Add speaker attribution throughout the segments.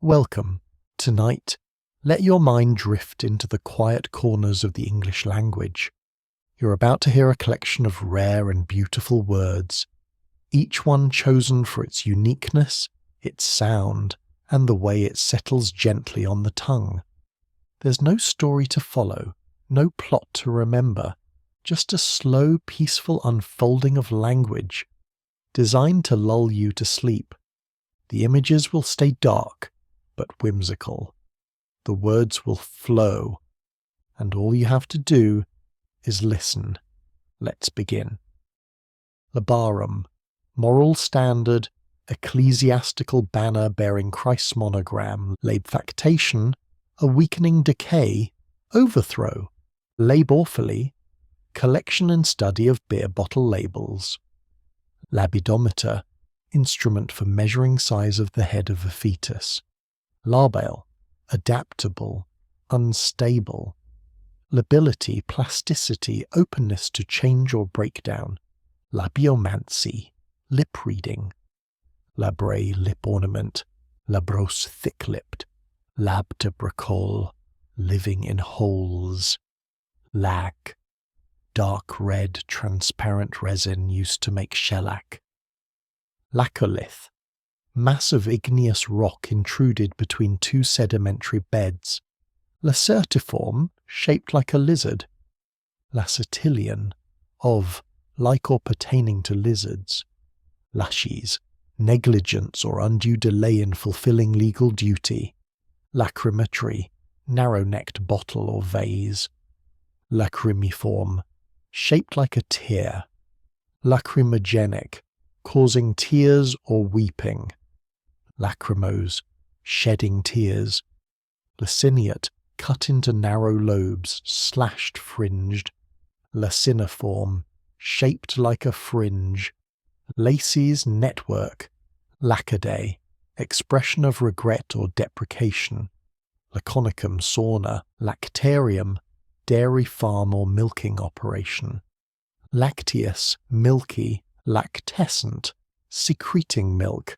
Speaker 1: Welcome. Tonight, let your mind drift into the quiet corners of the English language. You're about to hear a collection of rare and beautiful words, each one chosen for its uniqueness, its sound, and the way it settles gently on the tongue. There's no story to follow, no plot to remember, just a slow, peaceful unfolding of language, designed to lull you to sleep. The images will stay dark, but whimsical. The words will flow, and all you have to do is listen. Let's begin. Labarum, moral standard, ecclesiastical banner bearing Christ's monogram, labfactation, a weakening decay, overthrow, laborphily, collection and study of beer bottle labels. Labidometer, instrument for measuring size of the head of a fetus. Labile, adaptable, unstable. Lability, plasticity, openness to change or breakdown. Labiomancy, lip reading. Labre, lip ornament. Labrose, thick-lipped. Lab to bracole, living in holes. Lag, dark red, transparent resin used to make shellac. Laccolith, mass of igneous rock intruded between two sedimentary beds. Lacertiform, shaped like a lizard. Lacetilian, of, like or pertaining to lizards. Laches, negligence or undue delay in fulfilling legal duty. Lacrimatory, narrow-necked bottle or vase. Lacrimiform, shaped like a tear. Lacrimogenic, causing tears or weeping. Lachrymose, shedding tears. Laciniate, cut into narrow lobes, slashed fringed. Laciniform, shaped like a fringe. Laces network. Lackaday, expression of regret or deprecation. Laconicum sauna. Lactarium, dairy farm or milking operation. Lacteous, milky. Lactescent, secreting milk.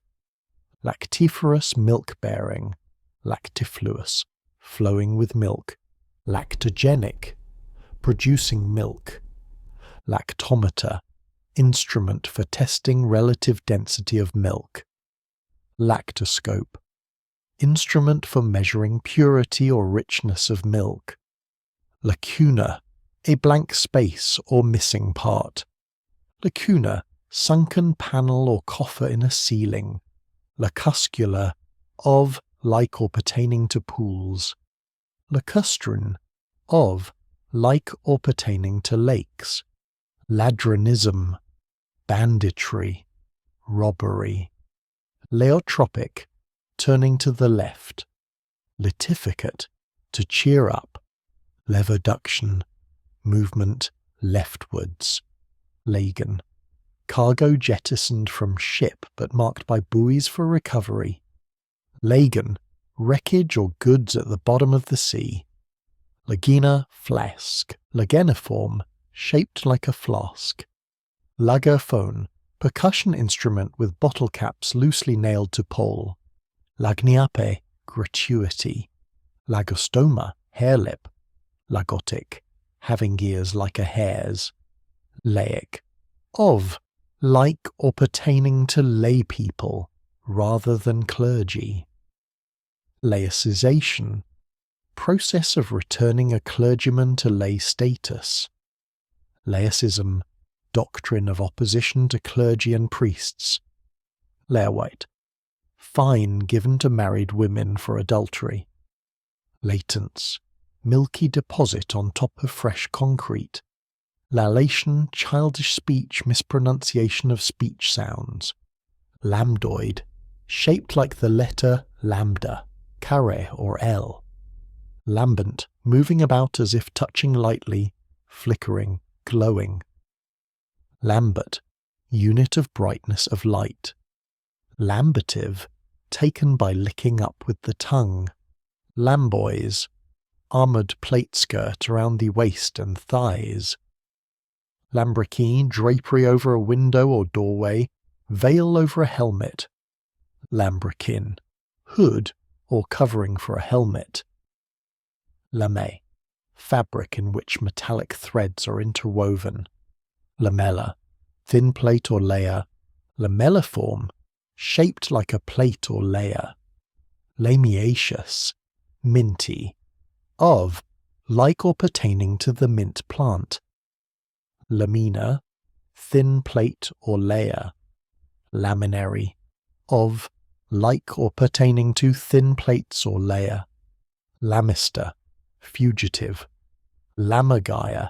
Speaker 1: Lactiferous, milk-bearing. Lactifluous, flowing with milk. Lactogenic, producing milk. Lactometer, instrument for testing relative density of milk. Lactoscope, instrument for measuring purity or richness of milk. Lacuna, a blank space or missing part. Lacuna, sunken panel or coffer in a ceiling. Lacuscular, of, like or pertaining to pools. Lacustrine, of, like or pertaining to lakes. Ladronism, banditry, robbery. Leotropic, turning to the left. Litificate, to cheer up. Levoduction, movement leftwards. Lagan, cargo jettisoned from ship but marked by buoys for recovery. Lagan, wreckage or goods at the bottom of the sea. Lagina, flask. Lageniform, shaped like a flask. Lagaphone, percussion instrument with bottle caps loosely nailed to pole. Lagniape, gratuity. Lagostoma, harelip. Lagotic, having ears like a hare's. Laic, of, like or pertaining to lay people, rather than clergy. Laicization, process of returning a clergyman to lay status. Laicism, doctrine of opposition to clergy and priests. Lairwhite, fine given to married women for adultery. Latence, milky deposit on top of fresh concrete. Lalation, childish speech, mispronunciation of speech sounds. Lambdoid, shaped like the letter lambda, carré or L. Lambent, moving about as if touching lightly, flickering, glowing. Lambert, unit of brightness of light. Lambative, taken by licking up with the tongue. Lamboys, armoured plate skirt around the waist and thighs. Lambrequine, drapery over a window or doorway, veil over a helmet. Lambrequin, hood or covering for a helmet. Lame, fabric in which metallic threads are interwoven. Lamella, thin plate or layer. Lamelliform, shaped like a plate or layer. Lamiaceous, minty, of, like or pertaining to the mint plant. Lamina, thin plate or layer. Laminary, of, like or pertaining to thin plates or layer. Lamister, fugitive. Lammergeier,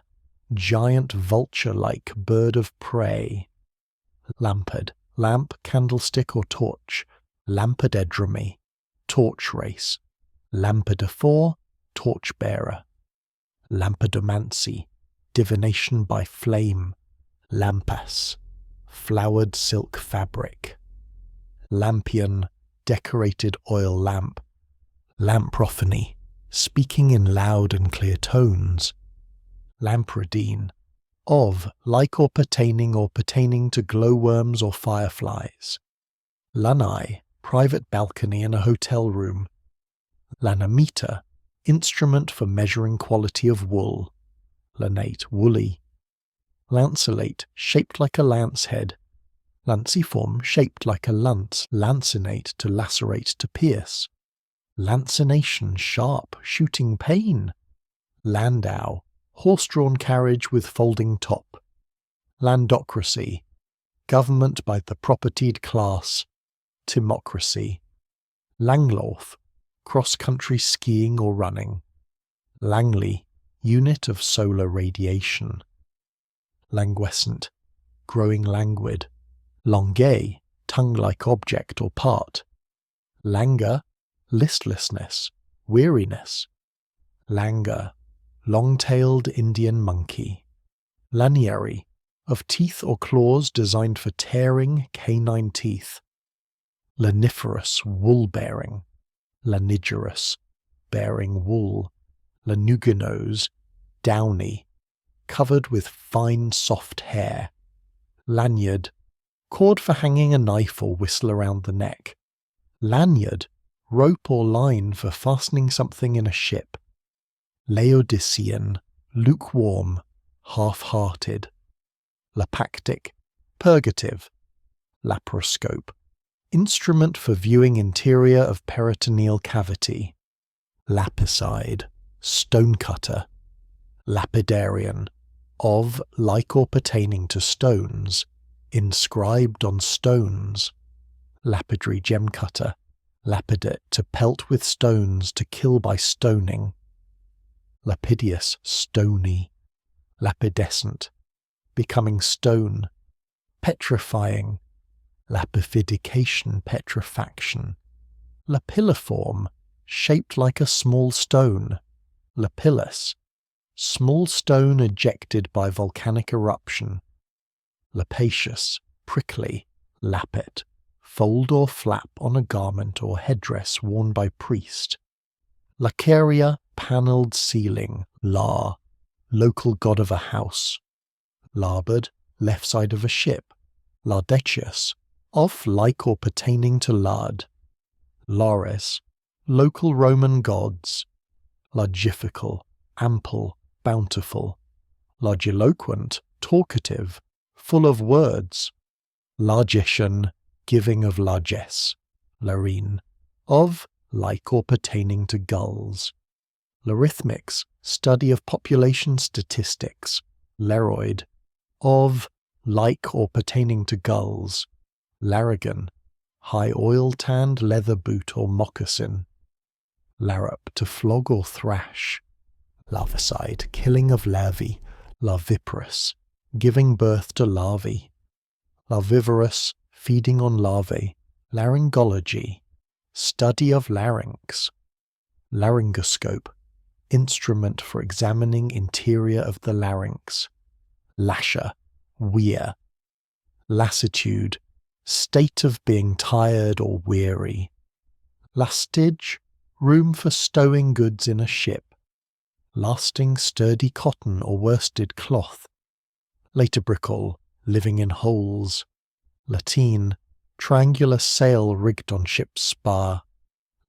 Speaker 1: giant vulture-like bird of prey. Lampad, lamp, candlestick or torch. Lampadedromy, torch race. Lampadiphore, torch-bearer. Lampadomancy, divination by flame. Lampas, flowered silk fabric. Lampion, decorated oil lamp. Lamprophony, speaking in loud and clear tones. Lampradine, of, like or pertaining to glowworms or fireflies. Lanai, private balcony in a hotel room. Lanometer, instrument for measuring quality of wool. Lanate, woolly. Lanceolate, shaped like a lance head. Lanciform, shaped like a lance. Lancinate, to lacerate, to pierce. Lancination, sharp, shooting pain. Landau, horse-drawn carriage with folding top. Landocracy, government by the propertied class. Timocracy. Langloth, cross-country skiing or running. Langley, unit of solar radiation. Languescent, growing languid. Longuet, tongue-like object or part. Languor, listlessness, weariness. Langur, long-tailed Indian monkey. Laniary, of teeth or claws designed for tearing canine teeth. Laniferous, wool-bearing. Lanigerous, bearing wool. Lanuginose, downy, covered with fine soft hair. Lanyard, cord for hanging a knife or whistle around the neck. Lanyard, rope or line for fastening something in a ship. Laodicean, lukewarm, half-hearted. Lapactic, purgative. Laparoscope, instrument for viewing interior of peritoneal cavity. Lapicide, stonecutter. Lapidarian, of, like or pertaining to stones, inscribed on stones. Lapidary gem cutter. Lapidate, to pelt with stones, to kill by stoning. Lapidious, stony. Lapidescent, becoming stone. Petrifying. Lapification, petrifaction. Lapilliform, shaped like a small stone. Lapillus, small stone ejected by volcanic eruption. Lapacious, prickly. Lappet, fold or flap on a garment or headdress worn by priest. Lacaria, panelled ceiling. La, local god of a house. Larboard, left side of a ship. Lardacious, of, like or pertaining to lard. Lares, local Roman gods. Largifical, ample, bountiful. Largiloquent, talkative, full of words. Largician, giving of largesse. Larine, of, like or pertaining to gulls. Logarithmics, study of population statistics. Leroid, of, like or pertaining to gulls. Laragan, high oil-tanned leather boot or moccasin. Larup, to flog or thrash. Larvicide, killing of larvae. Larviparous, giving birth to larvae. Larvivorous, feeding on larvae. Laryngology, study of larynx. Laryngoscope, instrument for examining interior of the larynx. Lasher, weir. Lassitude, state of being tired or weary. Lastage, room for stowing goods in a ship. Lasting sturdy cotton or worsted cloth. Latebricol, living in holes. Latine, triangular sail rigged on ship's spar.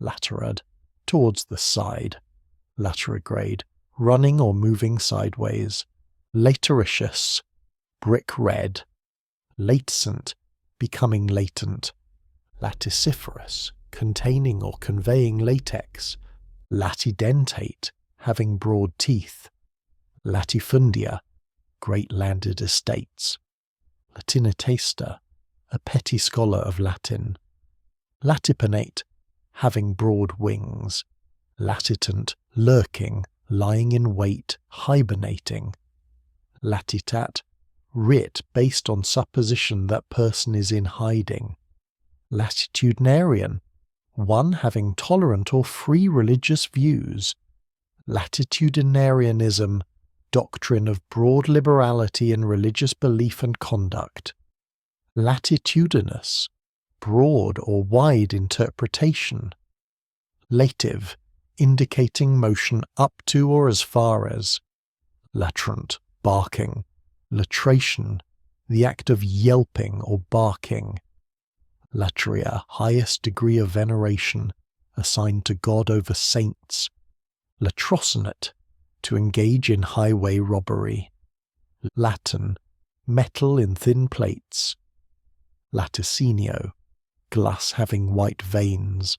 Speaker 1: laterad, towards the side, laterograde, running or moving sideways, lateritious, brick red, latescent, becoming latent, laticiferous, containing or conveying latex, latidentate, having broad teeth, latifundia, great landed estates, latinatesta, a petty scholar of Latin, latipanate, having broad wings, latitant, lurking, lying in wait, hibernating, latitat, writ based on supposition that person is in hiding, latitudinarian, one having tolerant or free religious views, latitudinarianism, doctrine of broad liberality in religious belief and conduct, latitudinous, broad or wide interpretation, lative, indicating motion up to or as far as, latrant, barking, latration, the act of yelping or barking, latria, highest degree of veneration, assigned to God over saints, latrocinate, to engage in highway robbery, Latin, metal in thin plates, laticinio, glass having white veins,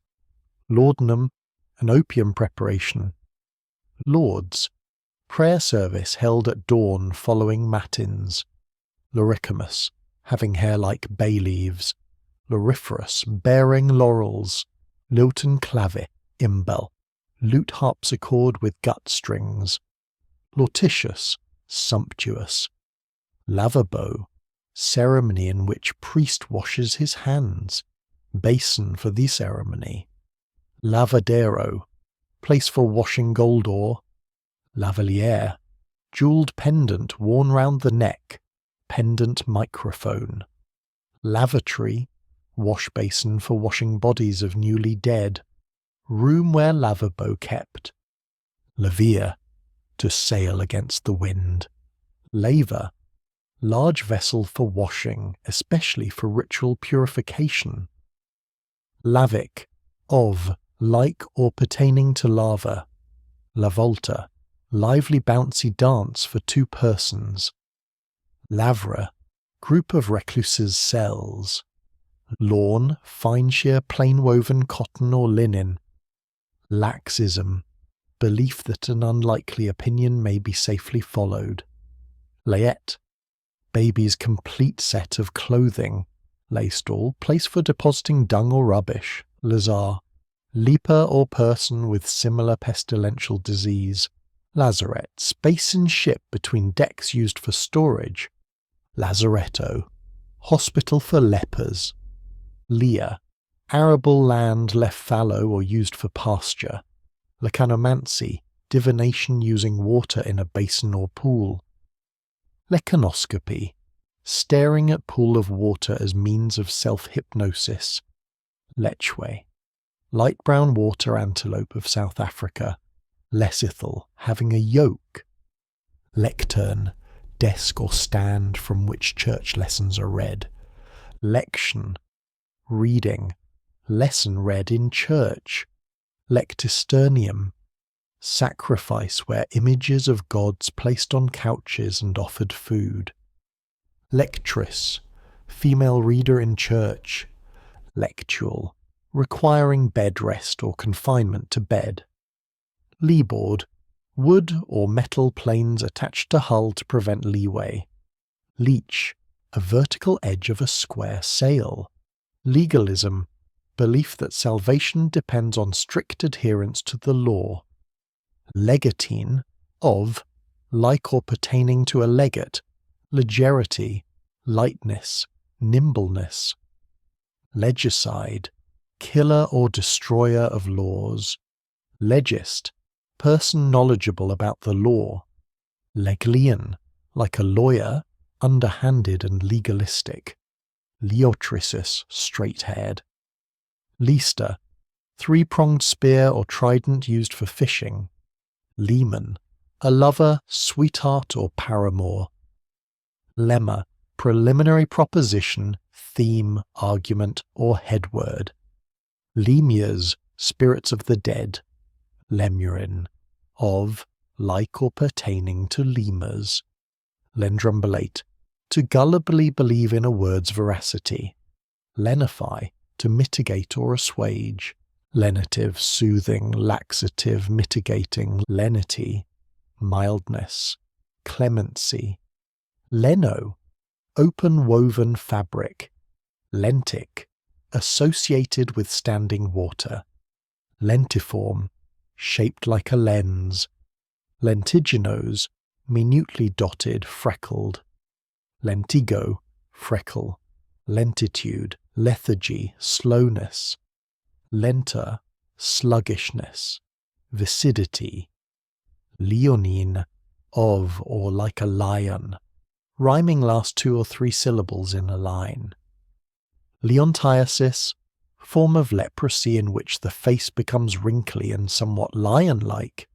Speaker 1: laudanum, an opium preparation, lauds, prayer service held at dawn following matins, loricamus, having hair like bay leaves, loriferous, bearing laurels, lilton clave, imbel, lute harpsichord with gut strings, lautitious, sumptuous, lavabo, ceremony in which priest washes his hands, basin for the ceremony, lavadero, place for washing gold ore, lavaliere, jewelled pendant worn round the neck, pendant microphone, lavatory, wash basin for washing bodies of newly dead, room where lavabo kept, lavere, to sail against the wind, laver, large vessel for washing, especially for ritual purification, lavic, of, like or pertaining to lava, lavolta, lively bouncy dance for two persons, lavra, group of recluses' cells, lawn, fine sheer plain woven cotton or linen, laxism, belief that an unlikely opinion may be safely followed, layette, baby's complete set of clothing, laystall, place for depositing dung or rubbish, lazar, leaper or person with similar pestilential disease, lazaret, space in ship between decks used for storage, lazaretto, hospital for lepers, Leah, arable land left fallow or used for pasture, lecanomancy, divination using water in a basin or pool, lecanoscopy, staring at pool of water as means of self-hypnosis, lechwe, light brown water antelope of South Africa, lecithal, having a yoke, lectern, desk or stand from which church lessons are read, lection, reading, lesson read in church, lectisternium, sacrifice where images of gods placed on couches and offered food, lectress, female reader in church, lectual, requiring bed rest or confinement to bed, leeboard, wood or metal planes attached to hull to prevent leeway, leech, a vertical edge of a square sail, legalism, belief that salvation depends on strict adherence to the law, legatine, of, like or pertaining to a legate, legerity, lightness, nimbleness, legicide, killer or destroyer of laws, legist, person knowledgeable about the law, leglian, like a lawyer, underhanded and legalistic, leotrisis, straight-haired, leaster, three-pronged spear or trident used for fishing, leman, a lover, sweetheart or paramour, lemma, preliminary proposition, theme, argument or headword, lemures, spirits of the dead, lemurin, of, like or pertaining to lemurs, lendrumbolate, to gullibly believe in a word's veracity, lenify, to mitigate or assuage, lenitive, soothing, laxative, mitigating, lenity, mildness, clemency, leno, open woven fabric, lentic, associated with standing water, lentiform, shaped like a lens, lentiginose, minutely dotted, freckled, lentigo, freckle, lentitude, lethargy, slowness, lenter, sluggishness, viscidity, leonine, of or like a lion, rhyming last 2 or 3 syllables in a line. Leontiasis, form of leprosy in which the face becomes wrinkly and somewhat lion-like.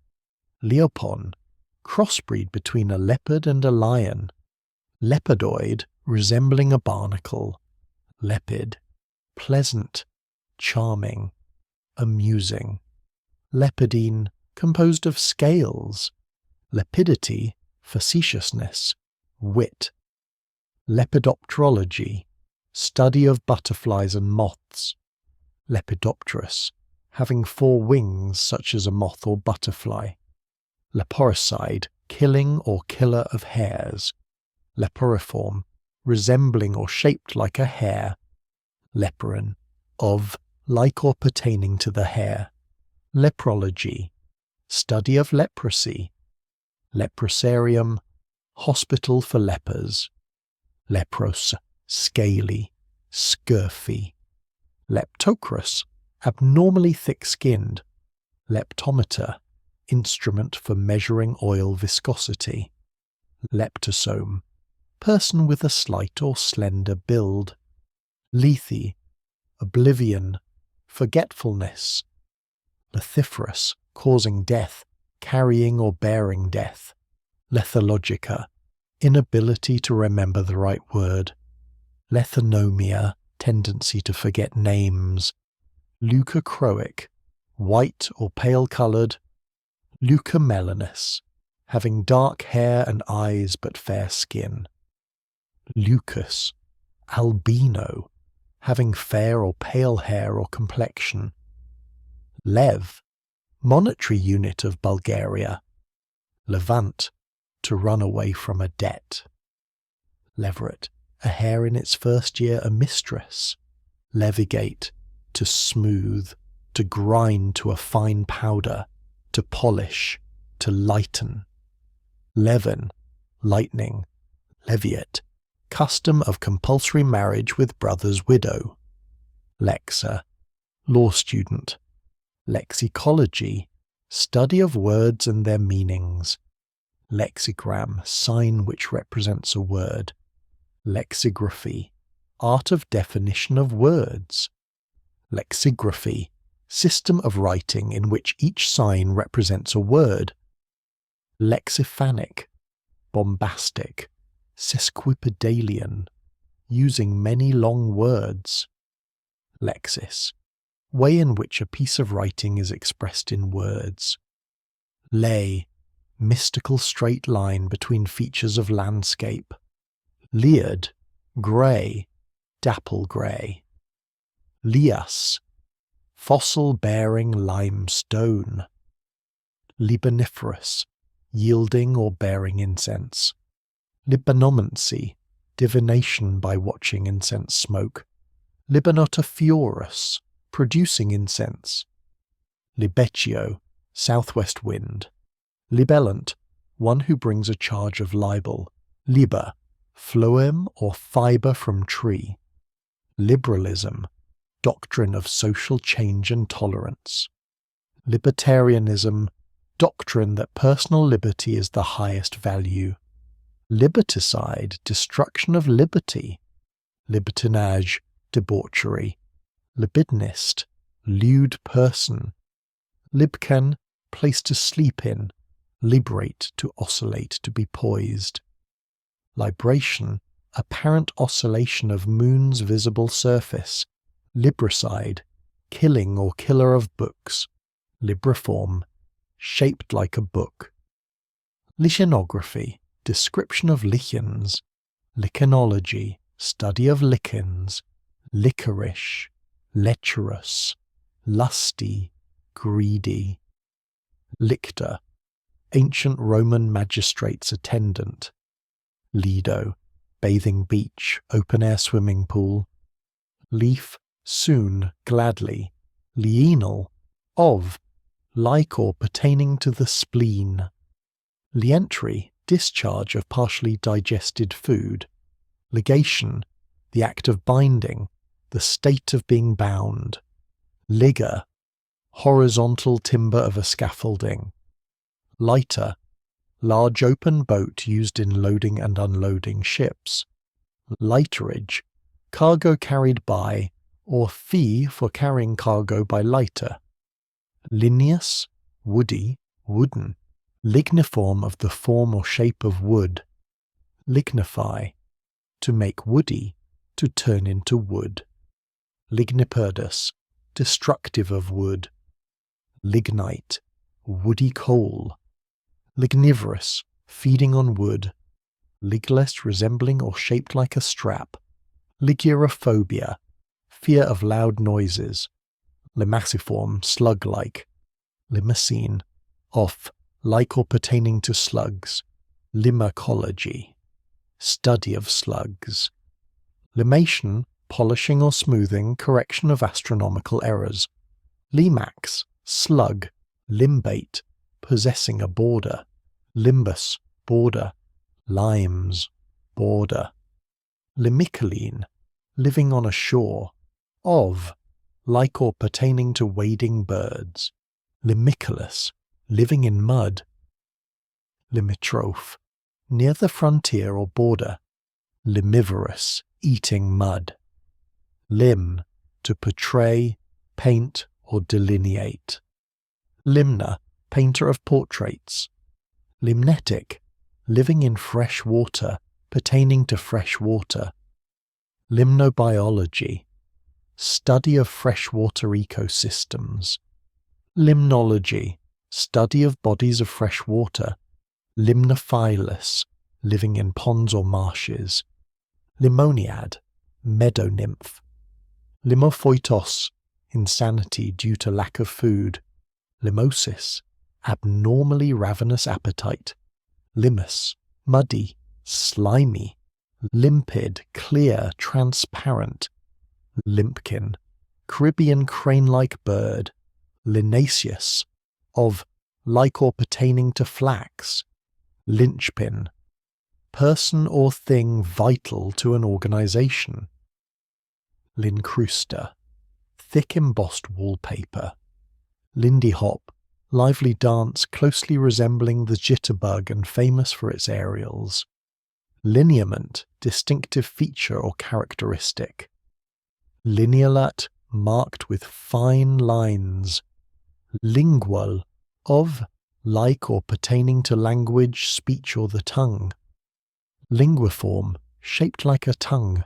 Speaker 1: Leopon, crossbreed between a leopard and a lion. Lepidoid, resembling a barnacle. Lepid, pleasant, charming, amusing. Lepidine, composed of scales. Lepidity, facetiousness, wit. Lepidopterology, study of butterflies and moths. Lepidopterous, having 4 wings such as a moth or butterfly. Leporicide, killing or killer of hares. Leporiform, resembling or shaped like a hare. Leporin, of, like or pertaining to the hair. Leprology, study of leprosy. Leprosarium, hospital for lepers. Lepros, scaly, scurfy. Leptocrus, abnormally thick-skinned. Leptometer, instrument for measuring oil viscosity. Leptosome, person with a slight or slender build. Lethe, oblivion, forgetfulness. Lethiferous, causing death, carrying or bearing death. Lethologica, inability to remember the right word. Lethonomia, tendency to forget names. Leucochroic, white or pale-coloured. Leucomelanous, having dark hair and eyes but fair skin. Leucus, albino, having fair or pale hair or complexion. Lev, monetary unit of Bulgaria. Levant, to run away from a debt. Leveret, a hare in its first year a mistress. Levigate, to smooth, to grind to a fine powder, to polish, to lighten. Leaven, lightning. Leviate, custom of compulsory marriage with brother's widow. Lexa, law student. Lexicology, study of words and their meanings. Lexigram, sign which represents a word. Lexicography, art of definition of words. Lexicography, system of writing in which each sign represents a word. Lexiphanic, bombastic, sesquipedalian, using many long words. Lexis, way in which a piece of writing is expressed in words. Lay, mystical straight line between features of landscape. Leard, grey, dapple grey. Lias, fossil-bearing limestone. Libaniferous, yielding or bearing incense. Libanomancy, divination by watching incense smoke. Libanotophorus, producing incense. Libeccio, southwest wind. Libellant, one who brings a charge of libel. Liber, phloem or fibre from tree. Liberalism, doctrine of social change and tolerance. Libertarianism, doctrine that personal liberty is the highest value. Liberticide, destruction of liberty. Libertinage, debauchery. Libidinist, lewd person. Libcan, place to sleep in. Librate, to oscillate, to be poised. Libration, apparent oscillation of moon's visible surface. Libricide, killing or killer of books, libriform, shaped like a book. Lichenography, description of lichens, lichenology, study of lichens, licorice, lecherous, lusty, greedy. Lictor, ancient Roman magistrate's attendant. Lido, bathing beach, open-air swimming pool. Leaf, soon, gladly. Lienal, of, like or pertaining to the spleen. Lientry, discharge of partially digested food. Ligation, the act of binding, the state of being bound. Ligger, horizontal timber of a scaffolding. Lighter, large open boat used in loading and unloading ships. Lighterage, cargo carried by, or fee for carrying cargo by lighter. Lineous, woody, wooden. Ligniform, of the form or shape of wood. Lignify, to make woody, to turn into wood. Ligniperdus, destructive of wood. Lignite, woody coal. Lignivorous, feeding on wood. Ligless, resembling or shaped like a strap. Ligurophobia, fear of loud noises. Limaciform, slug-like. Limacine, off, like or pertaining to slugs. Limacology, study of slugs. Limation, polishing or smoothing, correction of astronomical errors. Limax, slug. Limbate, possessing a border. Limbus, border. Limes, border. Limicoline, living on a shore. Of, like or pertaining to wading birds. Limicolous, living in mud. Limitrophe, near the frontier or border. Limivorous, eating mud. Limn, to portray, paint or delineate. Limner, painter of portraits. Limnetic, living in fresh water, pertaining to fresh water. Limnobiology, study of freshwater ecosystems. Limnology, study of bodies of fresh water. Limnophilus, living in ponds or marshes. Limoniad, meadow nymph. Limophoitos, insanity due to lack of food. Limosis, abnormally ravenous appetite. Limus, muddy, slimy. Limpid, clear, transparent. Limpkin, Caribbean crane-like bird. Linaceous, of, like or pertaining to flax. Linchpin, person or thing vital to an organization. Lincrusta, thick embossed wallpaper. Lindy hop, lively dance closely resembling the jitterbug and famous for its aerials. Lineament, distinctive feature or characteristic. Linealat, marked with fine lines. Lingual, of, like or pertaining to language, speech or the tongue. Linguiform, shaped like a tongue.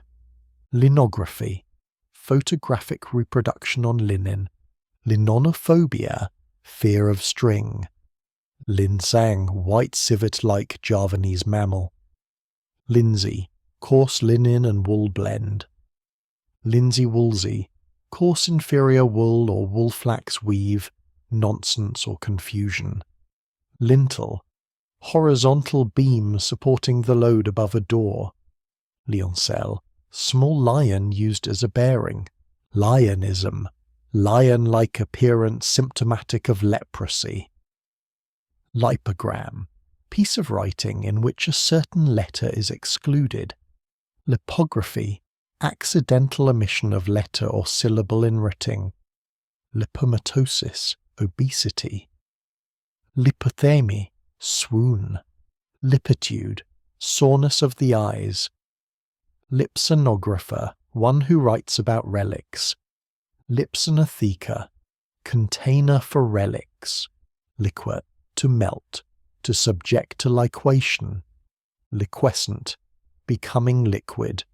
Speaker 1: Linography, photographic reproduction on linen. Linonophobia, fear of string. Linsang, white civet-like Javanese mammal. Linsey, coarse linen and wool blend. Linsey-woolsey, coarse inferior wool or wool-flax weave, nonsense or confusion. Lintel, horizontal beam supporting the load above a door. Lioncel, small lion used as a bearing. Lionism, lion-like appearance symptomatic of leprosy. Lipogram, piece of writing in which a certain letter is excluded. Lipography, accidental omission of letter or syllable in writing. Lipomatosis, obesity. Lipothemy, swoon. Lipitude, soreness of the eyes. Lipsonographer, one who writes about relics. Lipsonotheca, container for relics. Liquor, to melt, to subject to liquation. Liquescent, becoming liquid.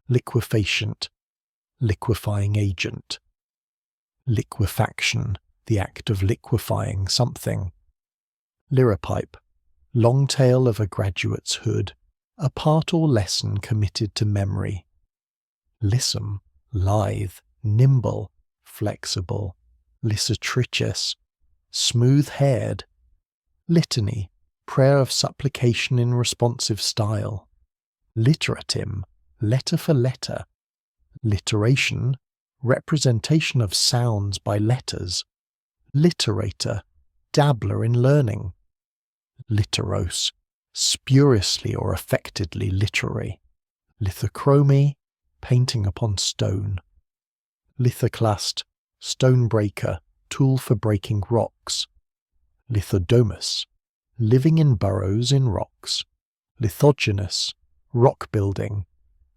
Speaker 1: Liquefacient, liquefying agent. liquefaction, the act of liquefying something. Liripipe, long tale of a graduate's hood, a part or lesson committed to memory. Lissom, lithe, nimble, flexible, lissatricious, smooth-haired. Litany, prayer of supplication in responsive style. Literatim, letter for letter. Literation, representation of sounds by letters. Literator, dabbler in learning. Literos, spuriously or affectedly literary. Lithochromy, painting upon stone. Lithoclast, stonebreaker, tool for breaking rocks. Lithodomus, living in burrows in rocks. Lithogenous, rock building.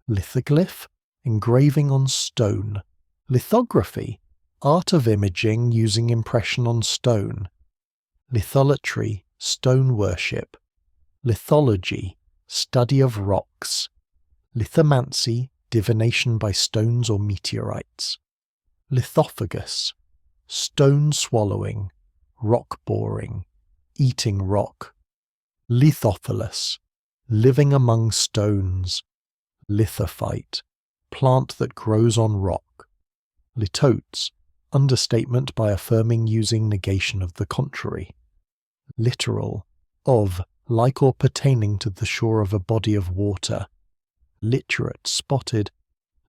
Speaker 1: Lithoglyph, engraving on stone. Lithography, art of imaging using impression on stone. Litholatry, stone worship. Lithology, study of rocks. Lithomancy, divination by stones or meteorites. Lithophagus, stone swallowing, rock boring, eating rock. Lithophilus, living among stones. Lithophyte, plant that grows on rock. Litotes, understatement by affirming using negation of the contrary. Literal, of, like or pertaining to the shore of a body of water. Literate, spotted.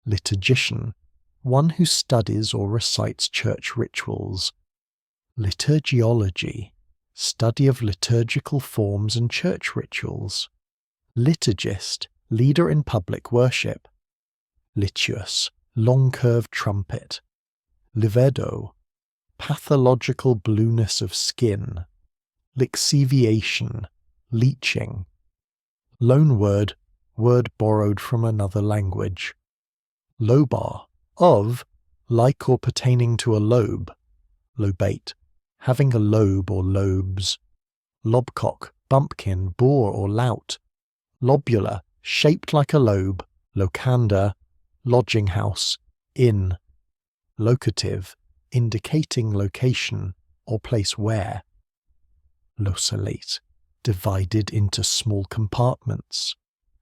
Speaker 1: Liturgician, one who studies or recites church rituals. Liturgiology, study of liturgical forms and church rituals. Liturgist, leader in public worship. Litius, long-curved trumpet. Livedo, pathological blueness of skin. Lixiviation, leeching. Loan word, word borrowed from another language. Lobar, of, like or pertaining to a lobe. Lobate, having a lobe or lobes. Lobcock, bumpkin, boar or lout. Lobula, shaped like a lobe. Locanda, lodging house, inn. Locative, indicating location or place where. Locellate, divided into small compartments.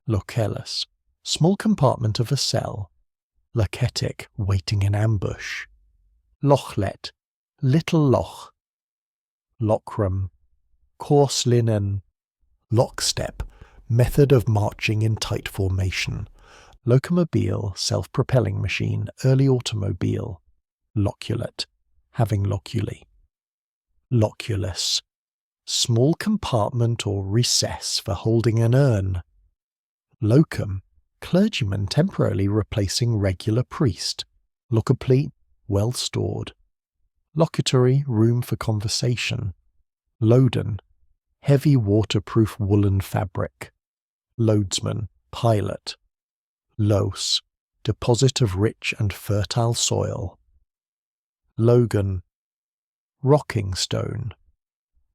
Speaker 1: Locellus, small compartment of a cell. Lochetic, waiting in ambush. Lochlet, little loch. Lochrum, coarse linen. Lockstep, method of marching in tight formation. Locomobile, self-propelling machine, early automobile. Loculate, having loculi. Loculus, small compartment or recess for holding an urn. Locum, clergyman temporarily replacing regular priest. Locoplete, well stored. Locatory, room for conversation. Loden, heavy waterproof woolen fabric. Loadsman, pilot. Los, deposit of rich and fertile soil. Logan, rocking stone.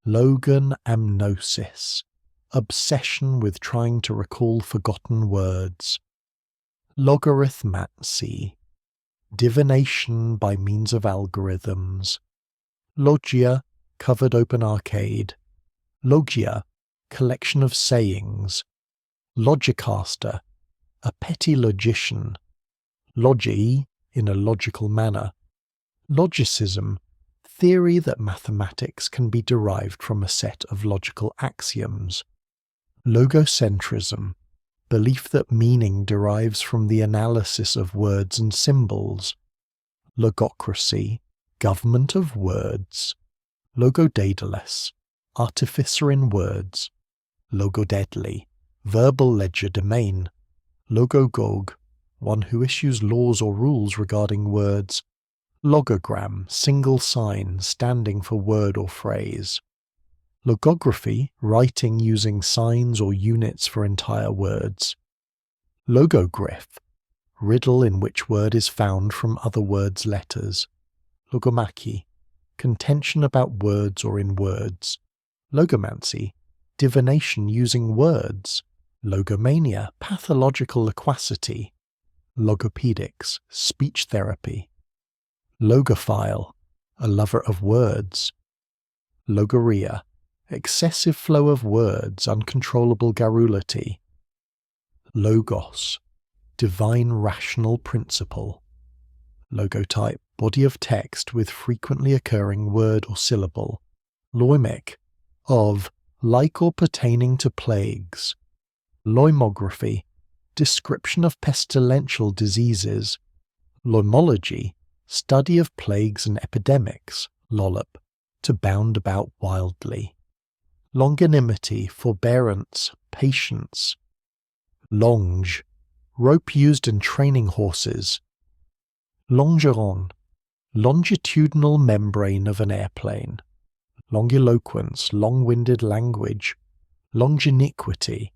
Speaker 1: Logan amnosis, obsession with trying to recall forgotten words. Logarithmancy, divination by means of algorithms. Loggia, covered open arcade. Logia, collection of sayings. Logicaster, a petty logician. Logii, in a logical manner. Logicism, theory that mathematics can be derived from a set of logical axioms. Logocentrism, belief that meaning derives from the analysis of words and symbols. Logocracy, government of words. Logodaedalus, artificer in words. Logodeadly, verbal legerdemain. Logogog, one who issues laws or rules regarding words. Logogram, single sign standing for word or phrase. Logography, writing using signs or units for entire words. Logogryph, riddle in which word is found from other words' letters. Logomachy, contention about words or in words. Logomancy, divination using words. Logomania, pathological loquacity. Logopedics, speech therapy. Logophile, a lover of words. Logoria, excessive flow of words, uncontrollable garrulity. Logos, divine rational principle. Logotype, body of text with frequently occurring word or syllable. Loimic, of, like or pertaining to plagues. Loimography, description of pestilential diseases. Loimology, study of plagues and epidemics. Lollop, to bound about wildly. Longanimity, forbearance, patience. Longe, rope used in training horses. Longeron, longitudinal membrane of an airplane. Longiloquence, long-winded language. Longiniquity,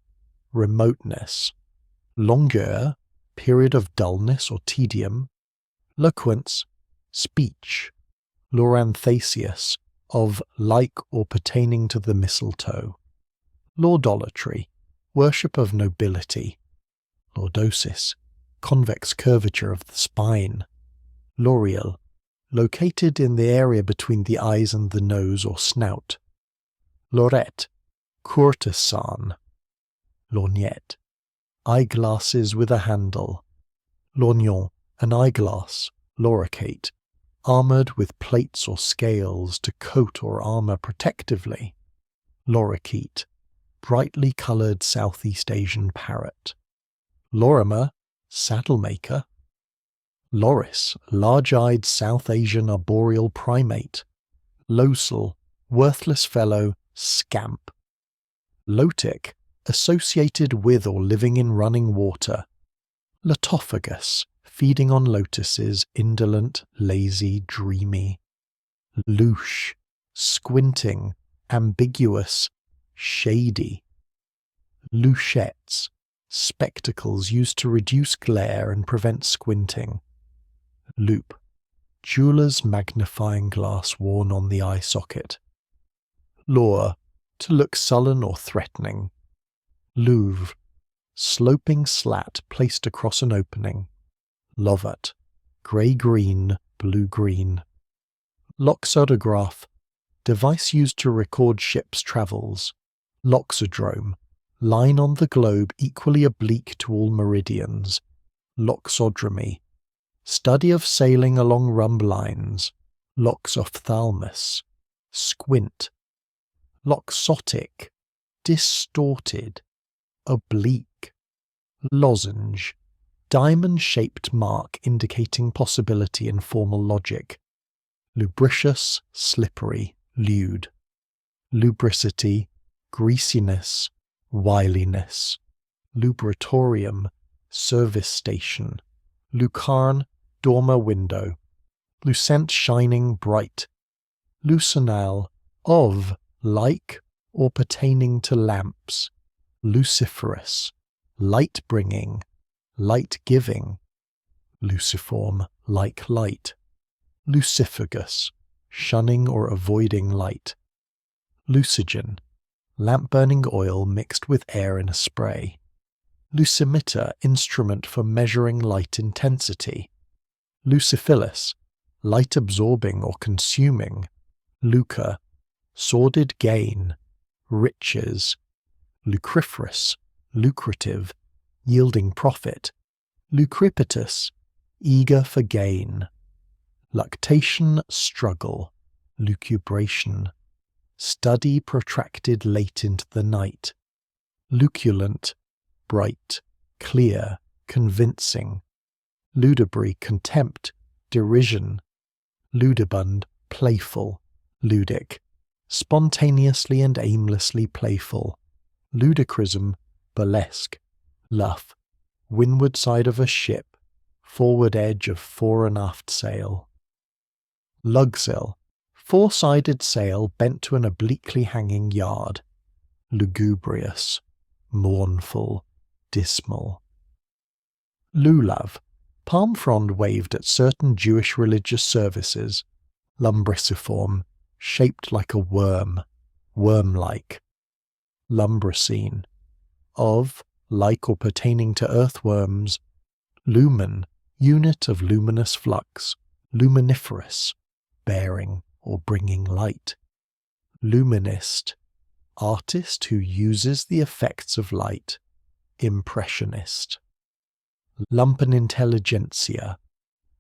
Speaker 1: remoteness. Longueur, period of dullness or tedium. Loquence, speech. Lauranthasius, of like or pertaining to the mistletoe. Lordolatry, worship of nobility. Lordosis, convex curvature of the spine. L'Oreal, located in the area between the eyes and the nose or snout. Lorette, courtesan. Lorgnette, eyeglasses with a handle. Lorgnon, an eyeglass. Loricate, armoured with plates or scales to coat or armour protectively. Lorikeet, brightly coloured Southeast Asian parrot. Lorimer, saddle-maker. Loris, large-eyed South Asian arboreal primate. Losel, worthless fellow, scamp. Lotic, associated with or living in running water. Lotophagus, feeding on lotuses, indolent, lazy, dreamy. Louche, squinting, ambiguous, shady. Louchettes, spectacles used to reduce glare and prevent squinting. Loupe, jeweller's magnifying glass worn on the eye socket. Lure, to look sullen or threatening. Louvre, sloping slat placed across an opening. Lovat, grey-green, blue-green. Loxodograph, device used to record ships' travels. Loxodrome, line on the globe equally oblique to all meridians. Loxodromy, study of sailing along rhumb lines. Loxophthalmus, squint. Loxotic, distorted, oblique. Lozenge, diamond-shaped mark indicating possibility in formal logic. Lubricious, slippery, lewd. Lubricity, greasiness, wiliness. Lubratorium, service station. Lucarne, dormer window. Lucent, shining, bright. Lucinal, of, like, or pertaining to lamps. Luciferous, light-bringing, light-giving. Luciform, like light. Lucifagus, shunning or avoiding light. Lucigen, lamp-burning oil mixed with air in a spray. Lucimeter, instrument for measuring light intensity. Luciphilus, light-absorbing or consuming. Lucre, sordid gain, riches. Lucriferous, lucrative, yielding profit. Lucripitous, eager for gain. Luctation, struggle. Lucubration, study protracted late into the night. Luculent, bright, clear, convincing. Ludibry, contempt, derision. Ludibund, playful. Ludic, spontaneously and aimlessly playful. Ludicrism, burlesque. Luff, windward side of a ship, forward edge of fore and aft sail. Lugsail, four-sided sail bent to an obliquely hanging yard. Lugubrious, mournful, dismal. Lulav, palm frond waved at certain Jewish religious services. Lumbriciform, shaped like a worm, worm-like. Lumbricine, of, like or pertaining to earthworms. Lumen, unit of luminous flux. Luminiferous, bearing or bringing light. Luminist, artist who uses the effects of light. Impressionist. Lumpenintelligentsia,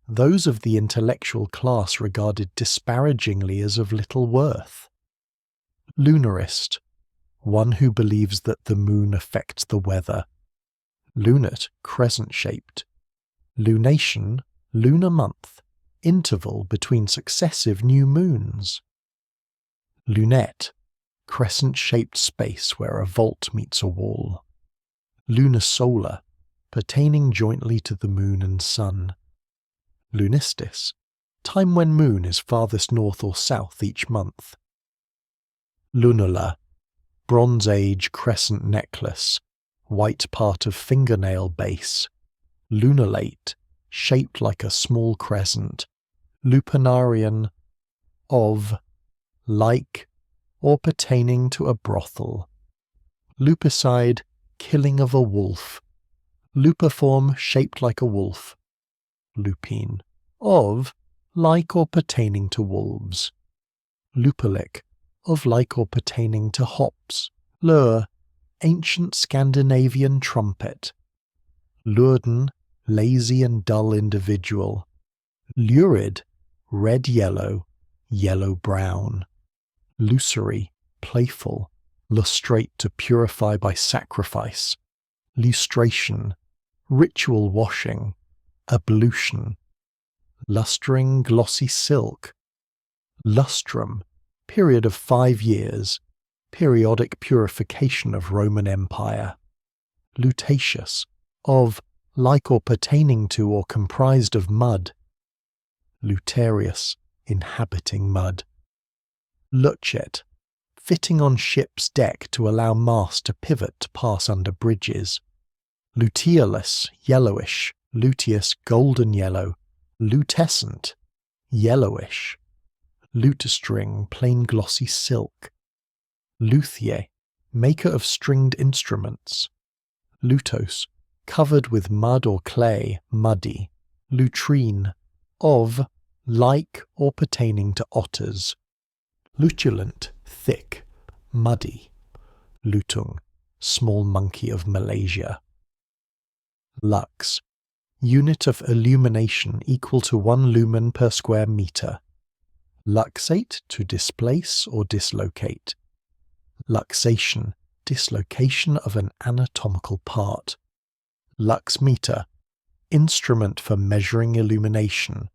Speaker 1: those of the intellectual class regarded disparagingly as of little worth. Lunarist, one who believes that the moon affects the weather. Lunate, crescent-shaped. Lunation, lunar month, interval between successive new moons. Lunette, crescent-shaped space where a vault meets a wall. Lunisolar, pertaining jointly to the moon and sun. Lunistis, time when moon is farthest north or south each month. Lunula, Bronze Age crescent necklace, white part of fingernail base. Lunulate, shaped like a small crescent. Lupinarian, of, like, or pertaining to a brothel. Lupicide, killing of a wolf. Lupiform, shaped like a wolf. Lupine, of, like or pertaining to wolves. Lupilic, of like or pertaining to hops. Lure, ancient Scandinavian trumpet. Lurden, lazy and dull individual. Lurid, red-yellow, yellow-brown. Lucery, playful, lustrate to purify by sacrifice. Lustration, ritual washing, ablution. Lustring glossy silk. Lustrum, period of 5 years, periodic purification of Roman Empire. Lutatious, of, like or pertaining to or comprised of mud. Lutarius, inhabiting mud. Lutchet, fitting on ship's deck to allow mast to pivot to pass under bridges. Luteolus, yellowish. Luteus, golden yellow. Lutescent, yellowish. Lutestring, plain glossy silk. Luthier, maker of stringed instruments. Lutos, covered with mud or clay, muddy. Lutrine, of, like or pertaining to otters. Lutulent, thick, muddy. Lutung, small monkey of Malaysia. Lux, unit of illumination equal to 1 lumen per square meter. Luxate, to displace or dislocate. Luxation, dislocation of an anatomical part. Luxmeter, instrument for measuring illumination.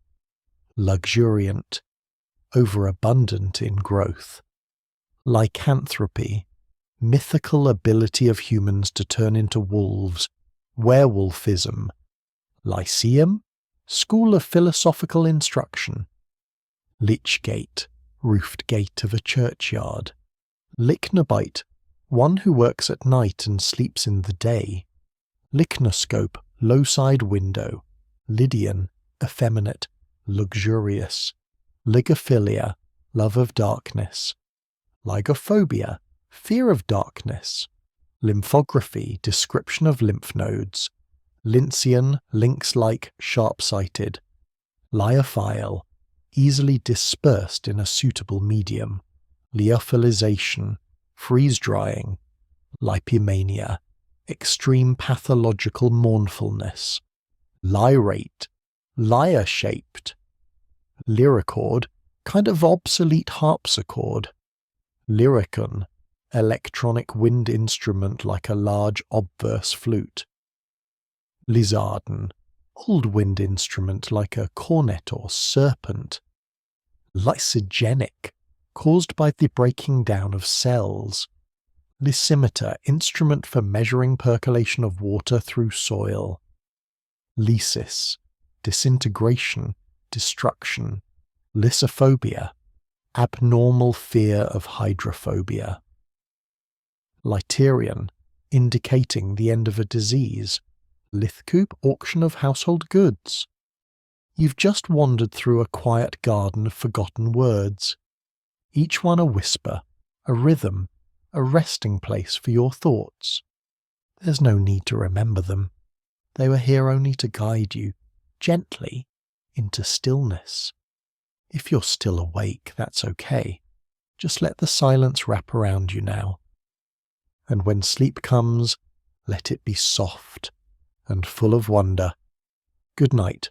Speaker 1: Luxuriant, overabundant in growth. Lycanthropy, mythical ability of humans to turn into wolves. Werewolfism. Lyceum, school of philosophical instruction. Lichgate, roofed gate of a churchyard. Lychnobite, one who works at night and sleeps in the day. Lychnoscope, low-side window. Lydian, effeminate, luxurious. Ligophilia, love of darkness. Lygophobia, fear of darkness. Lymphography, description of lymph nodes. Lyncean, lynx-like, sharp-sighted. Lyophile, easily dispersed in a suitable medium. Lyophilization, freeze-drying. Lipomania, extreme pathological mournfulness. Lyrate, lyre-shaped. Lyricord, kind of obsolete harpsichord. Lyricon, electronic wind instrument like a large obverse flute. Lizarden, old wind instrument like a cornet or serpent. Lysogenic, caused by the breaking down of cells. Lysimeter, instrument for measuring percolation of water through soil. Lysis, disintegration, destruction. Lysophobia, abnormal fear of hydrophobia. Lyterian, indicating the end of a disease. Lithcoop, auction of household goods. You've just wandered through a quiet garden of forgotten words, each one a whisper, a rhythm, a resting place for your thoughts. There's no need to remember them. They were here only to guide you, gently, into stillness. If you're still awake, that's okay. Just let the silence wrap around you now. And when sleep comes, let it be soft and full of wonder. Good night.